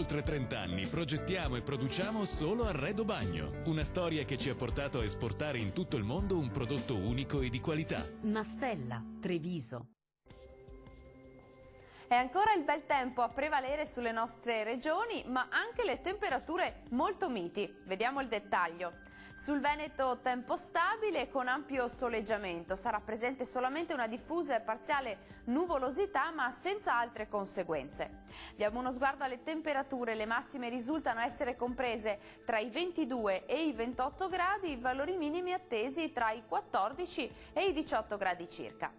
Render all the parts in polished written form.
oltre 30 anni progettiamo e produciamo solo Arredo Bagno, una storia che ci ha portato a esportare in tutto il mondo un prodotto unico e di qualità. Mastella, Treviso. È ancora il bel tempo a prevalere sulle nostre regioni, ma anche le temperature molto miti. Vediamo il dettaglio. Sul Veneto tempo stabile con ampio soleggiamento. Sarà presente solamente una diffusa e parziale nuvolosità, ma senza altre conseguenze. Diamo uno sguardo alle temperature. Le massime risultano essere comprese tra i 22 e i 28 gradi, i valori minimi attesi tra i 14 e i 18 gradi circa.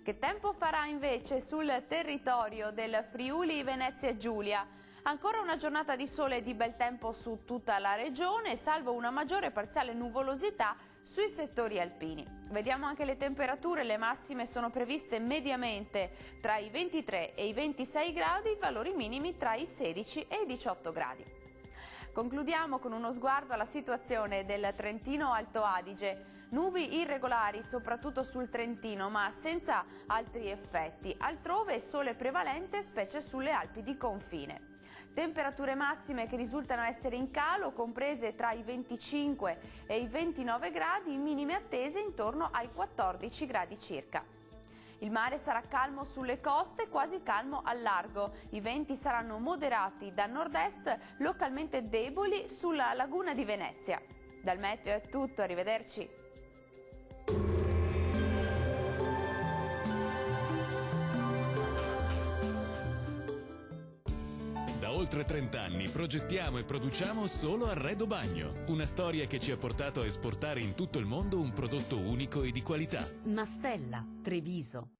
Che tempo farà invece sul territorio del Friuli Venezia Giulia? Ancora una giornata di sole e di bel tempo su tutta la regione, salvo una maggiore parziale nuvolosità sui settori alpini. Vediamo anche le temperature. Le massime sono previste mediamente tra i 23 e i 26 gradi, valori minimi tra i 16 e i 18 gradi. Concludiamo con uno sguardo alla situazione del Trentino Alto Adige. Nubi irregolari soprattutto sul Trentino, ma senza altri effetti. Altrove sole prevalente, specie sulle Alpi di confine. Temperature massime che risultano essere in calo, comprese tra i 25 e i 29 gradi, minime attese intorno ai 14 gradi circa. Il mare sarà calmo sulle coste, quasi calmo al largo. I venti saranno moderati da nord-est, localmente deboli sulla laguna di Venezia. Dal meteo è tutto, arrivederci. Da oltre 30 anni progettiamo e produciamo solo Arredo Bagno, una storia che ci ha portato a esportare in tutto il mondo un prodotto unico e di qualità. Mastella, Treviso.